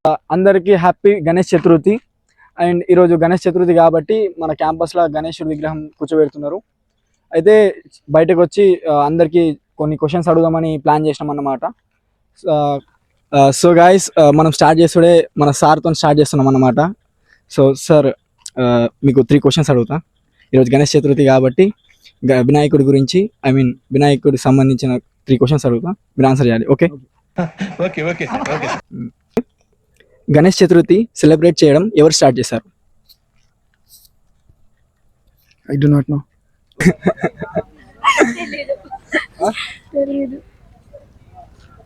అందరికీ happy Ganesh Chaturthi. And ఈరోజు గణేష్ చతుర్థి కాబట్టి మన క్యాంపస్లో గణేశుడి విగ్రహం కూర్చోబెడుతున్నారు. అయితే బయటకు వచ్చి అందరికీ కొన్ని క్వశ్చన్స్ అడుగుదామని ప్లాన్ చేసినాం అన్నమాట. సో గాయస్, మనం స్టార్ట్ చేస్తుడే మన సార్తో స్టార్ట్ చేస్తున్నాం అన్నమాట. సో సార్, మీకు 3 క్వశ్చన్స్ అడుగుతా. ఈరోజు గణేష్ చతుర్థి కాబట్టి వినాయకుడి గురించి, వినాయకుడికి సంబంధించిన 3 క్వశ్చన్స్ అడుగుతా, మీరు ఆన్సర్ చేయాలి. ఓకే? గణేష్ చతుర్థి సెలబ్రేట్ చేయడం ఎవరు స్టార్ట్ చేశారు? I do not know.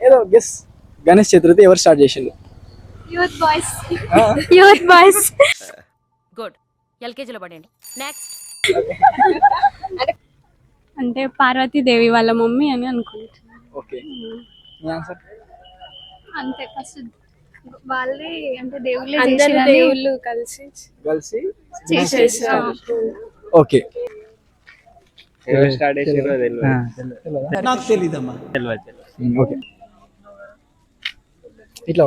ఏదో గెస్. గణేష్ చతుర్థి ఎవరు స్టార్ట్ చేసిండు? Youth boys. గుడ్. ఎల్కేజీలో పడండి. నెక్స్ట్. అంటే పార్వతీదేవి వాళ్ళ మమ్మీ అని అనుకుంటున్నాను. ఓకే, మీ ఆన్సర్? అంతే, ఫస్ట్ వాళ్ళే అంటే దేవుళ్ళు కలిసి చేసేసారు. ఓకే, నాకు తెలీదమ్మా. ఓకే, ఇట్లా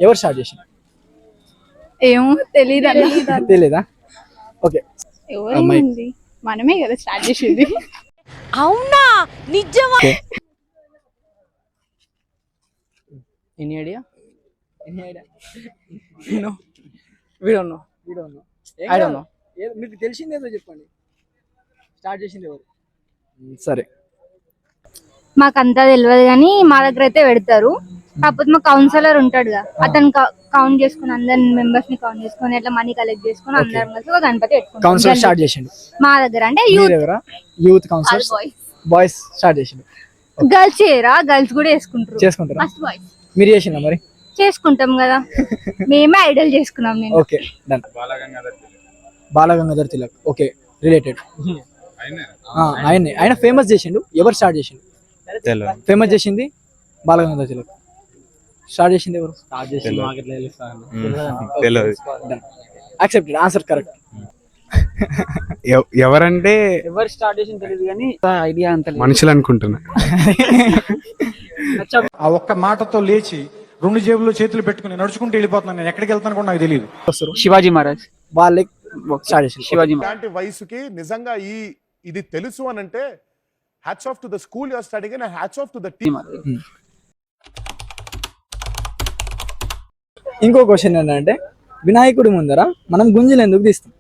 ఎవరు స్టార్ట్ చేసిండు? ఏమో తెలీదా? ఓకే, ఎవరైంది? మనమే కదా స్టార్ట్ చేసింది. అవునా? నిజమా? Any idea? No. We don't know. I don't know. మీకు తెలిసిందేదో చెప్పండి. స్టార్ట్ చేసింది ఎవరు? సరే, మాకంతా తెలియదు కానీ మా దగ్గర అయితే పెడతారు. కాకపోతే మా కౌన్సిలర్ ఉంటాడుగా, అతను కౌంట్ చేసుకుని అందరి మెంబర్స్ ని కౌంట్ చేసుకుని అట్లా మనీ కలెక్ట్ చేసుకుని అందరం కలిసి ఒక గణపతి పెట్టుకుంటాం. కౌన్సిలర్ స్టార్ట్ చేసిండు మా దగ్గర. అంటే యూత్ కౌన్సిలర్ బాయ్స్ స్టార్ట్ చేసిండు. గర్ల్స్ చేయరా? గర్ల్స్ కూడా చేసుకుంటారు. First boys. మీరు చేసిందా మరి? చేసుకుంటాం కదా, మేమే ఐడల్ చేసుకున్నాం. నేను okay, done. Balagangadhar Tilak. Okay, related. ఆయన ఫేమస్ చేసిండు. ఎవరు స్టార్ట్ చేసిండు? ఫేమస్ చేసింది బాలగంగాధర్ తిలక్. స్టార్ట్ చేసింది ఎవరు? యాక్సెప్టెడ్. Answer correct. ఎవరంటే ఎవరు స్టార్ట్ చేసిన తెలియదు కానీ ఐడియా అంత మనుషులు అనుకుంటున్నా. ఆ ఒక్క మాటతో లేచి 2 జేబుల్లో చేతులు పెట్టుకుని నడుచుకుంటూ వెళ్ళిపోతున్నాను. నేను ఎక్కడికి వెళ్తాను కూడా నాకు తెలియదు. శివాజీ మహారాజ్ వాళ్ళకి స్టార్ట్ చేసిండు. శివాజీ ఇలాంటి వయసుకి నిజంగా ఇది తెలుసు అని అంటే hats off to the school you are studying and hats off to the team. ఇంకో క్వశ్చన్ ఏంటంటే, వినాయకుడి ముందర మనం గుంజలు ఎందుకు తీస్తాం?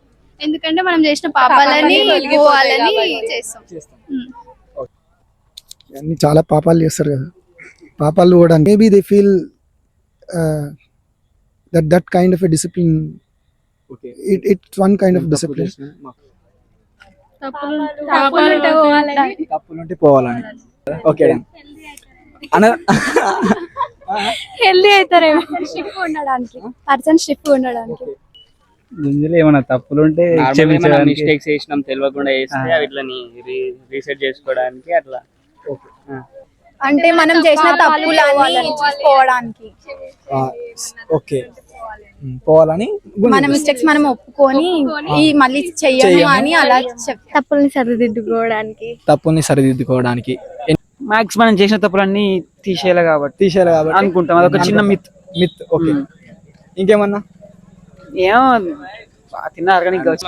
ఎందుకంటే మనం చేసిన పాపాలని పోవాలని చేస్తాం. అన్ని చాలా పాపాలు చేస్తారు కదా, పాపాలు కూడా maybe they feel that kind of a discipline. It's one kind of discipline. తప్పులుంటే పోవాలని. ఓకే, హెల్దీ అవుతారేమో. స్టిఫ్ ఉండడానికి, పర్సన్ స్టిఫ్ ఉండడానికి. ముందులో ఏమైనా తప్పులుంటే మిస్టేక్స్ చేసినాం తెలియకుండా చేస్తే వీటిని రీసెట్ చేసుకోవడానికి అట్లా. అంటే మనం చేసిన తప్పులన్నీ చూసుకోవడానికి. ఓకే, పోవాలని. మన మిస్టేక్స్ మనం ఒప్పుకొని మళ్ళీ చెయ్యము అని అలా తప్పుల్ని సరిదిద్దుకోవడానికి. మ్యాక్స్ మనం చేసిన తప్పులన్నీ తీసేయాలి కాబట్టి అనుకుంటాం. అదొక చిన్న మిత్. ఓకే, ఇంకేమన్నా? ఏమో తిన్న ఆర్గానిక్ కావచ్చు.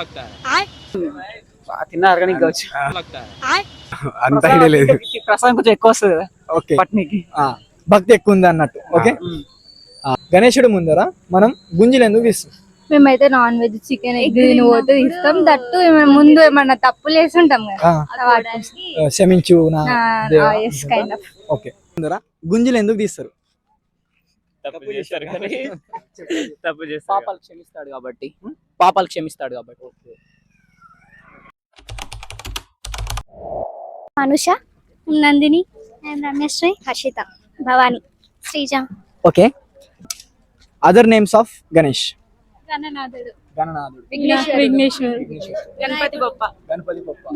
అంత ఐడియా లేదు. ప్రసాదం కొంచెం ఎక్కువ వస్తుంది కదా. ఓకే, పట్నీకి భక్తి ఎక్కువ ఉంది అన్నట్టు. ఓకే, గణేశుడు ముందర మనం గుంజలు ఎందుకు తీస్తాం? మేమైతే నాన్ వెజ్, చికెన్, ఎగ్ పోతే ఇస్తాం. దట్టు ముందు ఏమన్నా తప్పులు వేసి ఉంటాం కదా, క్షమించు నా దేవా. Kind of. ఓకే, ముందర గుంజలు ఎందుకు తీస్తారు? తప్పు చేస్తారు పాపాలు క్షమిస్తాడు కాబట్టి. పాపాలు క్షమిస్తాడు కాబట్టి. Anusha, Nandini, Rameshwari, Harshita, Bhavani, Sreeja. Okay, other names of Ganesh. గణనాథుడు, విఘ్నేశ్వరుడు, గణపతి బొప్ప,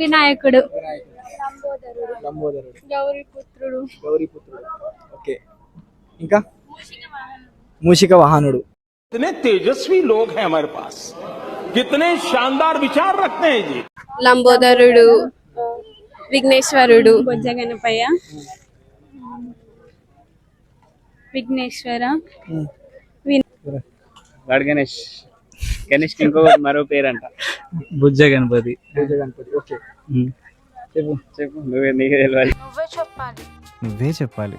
వినాయకుడు, లంబోదరుడు, గౌరీపుత్రుడు. ఓకే, ఇంకా మూషిక వాహనుడు. कितने तेजस्वी लोग हैं हमारे पास, कितने शानदार विचार रखते हैं जी. లంబోదరుడు, విఘ్నేశ్వరుడు, బొజ్జ గణపయ్య, విఘ్నేశ్వర, వాడు గణేష్. గణేష్ కి ఇంకో మరో పేరంట బుజ్జ గణపతి. గణపతి. ఓకే, చెప్పు చెప్పు నీకే తెలియాలి. నువ్వే చెప్పాలి.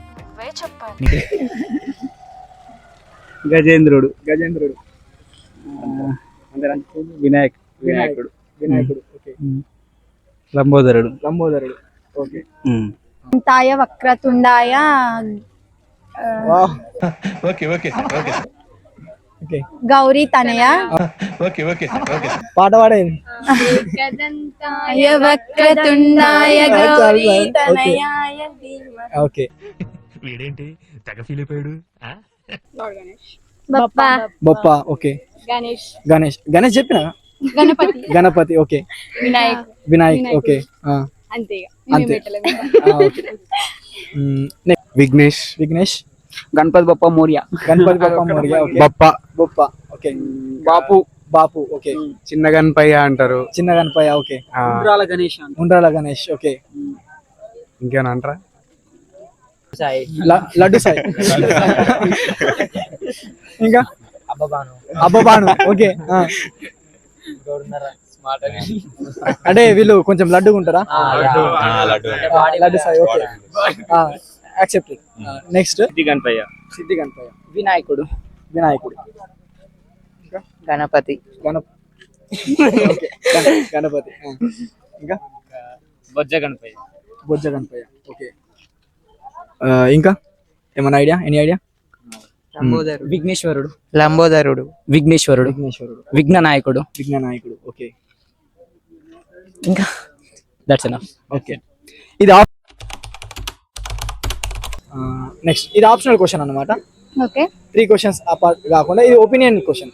గజేంద్రుడు. గజేంద్రుడు. వినాయకుడు. వినాయకుడు. ఓకే. లంబోదరుడు. లంబోదరుడు. ఓకే. తాయ వక్రతుండాయ wow. Okay okay okay okay. Gauri తనయ ఓకే ఓకే ఓకే. పాట పాడేది. తాయ వక్రతుండాయ గౌరీ తనయాయ ధీమహి. ఓకే. వీడేంటి తెగ ఫీల్ అయిపోయాడు. బప్పా. బొప్ప. ఓకే. గణేష్. గణేష్. గణేష్ చెప్పిన. గణపతి. గణపతి. ఓకే. వినాయక్. వినాయక్. ఓకే. అంతే అంతే. Okay. Vighnesh. Vighnesh. Ganapati Bappa Morya. Ganapati Bappa Morya. Okay. Bappa. Bappa. Okay. Bapu. Bapu. Okay. చిన్న గణపయ్య అంటారు. చిన్న గణపయ్య. ఓకే. ఉండ్రాల గణేష్. ఉండ్రాల గణేష్. ఓకే. ఇంకేనా అంటారా? లడ్డు సాయి. ఇంకా అబ్బబాను. ఓకే. అంటే వీళ్ళు కొంచెం లడ్డుగా ఉంటారా? Laddu Sai. Okay, accepted. Next సిద్ధి గణపయ్య. సిద్ధి గణపయ్య. వినాయకుడు. వినాయకుడు. గణపతి. ఓకే. గణపతి. ఇంకా బొజ్జ గణపయ్య. బొజ్జ గణపయ్య. ఓకే. ఇంకా ఏమైనా ఐడియా? Any idea? విఘ్నేశ్వరుడు. లంబోదరుడు. విఘ్నేశ్వరుడు. విఘ్నేశ్వరుడు. విఘ్న నాయకుడు. విఘ్న నాయకుడు. ఓకే. ఇంకా దట్స్ ఎనఫ్. ఓకే. ఇది నెక్స్ట్ ఇది ఆప్షనల్ క్వశ్చన్ అన్నమాట. ఓకే. 3 క్వశ్చన్స్ అపార్ట్ కాకుండా ఇది ఒపీనియన్ క్వశ్చన్.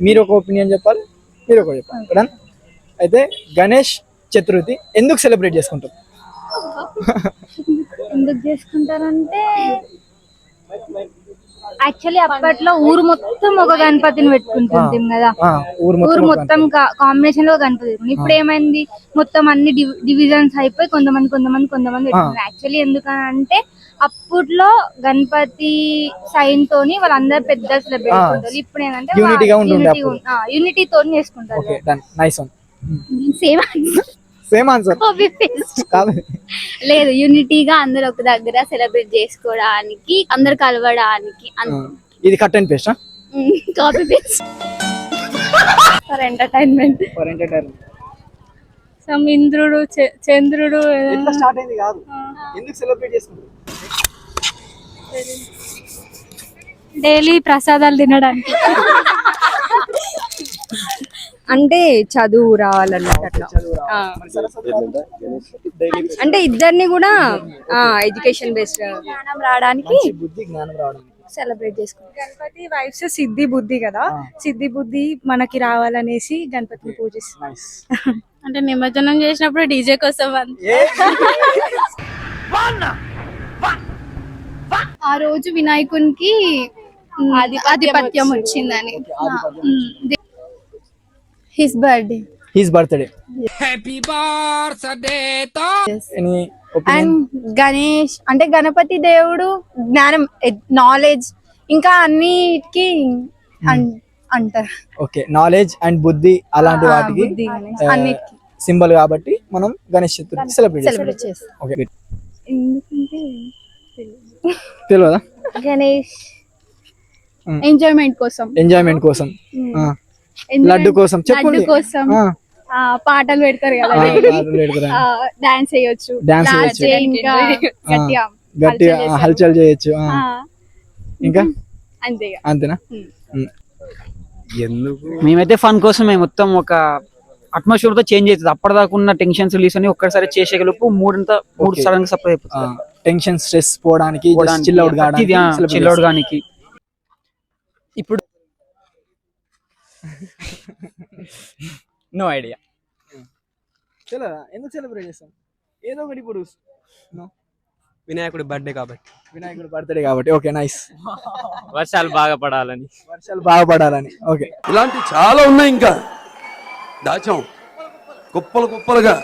మీరు ఒక ఒపీనియన్ చెప్పాలి, మీరు ఒక చెప్పాలి. డన్. అయితే గణేష్ చతుర్థి ఎందుకు సెలబ్రేట్ చేసుకుంటాం? ఎందుకు చేసుకుంటారంటే యాక్చువల్లీ అప్పట్లో ఊరు మొత్తం ఒక గణపతిని పెట్టుకుంటుంటాం కదా. ఊరు మొత్తం కాంబినేషన్ లో గణపతి పెట్టుకుంటాం. ఇప్పుడు ఏమైంది, మొత్తం అన్ని డివిజన్స్ అయిపోయి కొంతమంది పెట్టుకుంటారు. యాక్చువల్లీ ఎందుకంటే అప్పట్లో గణపతి సైన్ తోని వాళ్ళందరూ పెద్ద సెలబ్రేట్ చేసుకుంటారు. ఇప్పుడు ఏంటంటే యూనిటీ తోని చేసుకుంటారు. Okay, done. Nice one. Same answer. లేదు, యూనిటీగా అందరు ఒక దగ్గర సెలబ్రేట్ చేసుకోవడానికి, అందరు కలవడానికి. ఇది cut and paste. Copy paste for entertainment. Some ఇంద్రుడు చంద్రుడు ఎట్లా స్టార్ట్ అయింది కాదు, ఎందుకు సెలబ్రేట్ చేసుకుంటాం? డైలీ ప్రసాదాలు తినడానికి. అంటే చదువు రావాలన్నట్టు అట్లా. అంటే ఇద్దరిని కూడా ఎడ్యుకేషన్ బేస్డ్ జ్ఞానం రావడానికి బుద్ధి జ్ఞానం రావడానికి సెలబ్రేట్ చేసుకుంటాం. గణపతి వైఫ్స్ సిద్ధి బుద్ధి కదా, సిద్ధి బుద్ధి మనకి రావాలనేసి గణపతిని పూజిస్తాం. అంటే నిమజ్జనం చేసినప్పుడు డీజే కోసం ఆ రోజు వినాయకునికి ఆధిపత్యం వచ్చిందని. His birthday. His birthday. And Ganesh అంటే గణపతి దేవుడు జ్ఞానం, నాలెడ్జ్ ఇంకా అన్నిటికి అంటారు. ఓకే, నాలెడ్జ్ అండ్ బుద్ధి అలాంటి వాటికి అన్నిటికి సింబల్ కాబట్టి మనం గణేష్ చతుర్థి సెలబ్రేట్ చేస్తాం. ఓకే, తెలియదా? గణేష్ ఎంజాయ్మెంట్ కోసం లడ్డు కోసం లడ్డు కోసం పాటలు పెడతారు కదా, డాన్స్ చేయొచ్చు, ఇంకా గట్టిగా హల్చల్ చేయొచ్చు. ఇంకా అంతేనా? ఎందుకు మేమైతే ఫన్ కోసమే మొత్తం ఒక అట్మాస్ఫియర్ తో చేంజ్ అవుతుంది. అప్పటిదాకా ఉన్న టెన్షన్స్ రిలీజ్ అని ఒక్కసారి చేసేగలుపు మూడు సడన్ గా సపరేట్ అయిపోతుంది. టెన్షన్ స్ట్రెస్ పోవడానికి, చిల్ అవుట్ గానికి. ఇప్పుడు నో ఐడియా. ఎందుకు సెలబ్రేట్ చేస్తాం? ఏదో ఒకటి. ఇప్పుడు వినాయకుడి బర్త్డే కాబట్టి. వినాయకుడి బర్త్డే కాబట్టి. Okay, nice. వర్షాలు బాగా పడాలని. ఓకే, ఇలాంటి చాలా ఉన్నాయి, ఇంకా దాచాం కుప్పలుగా.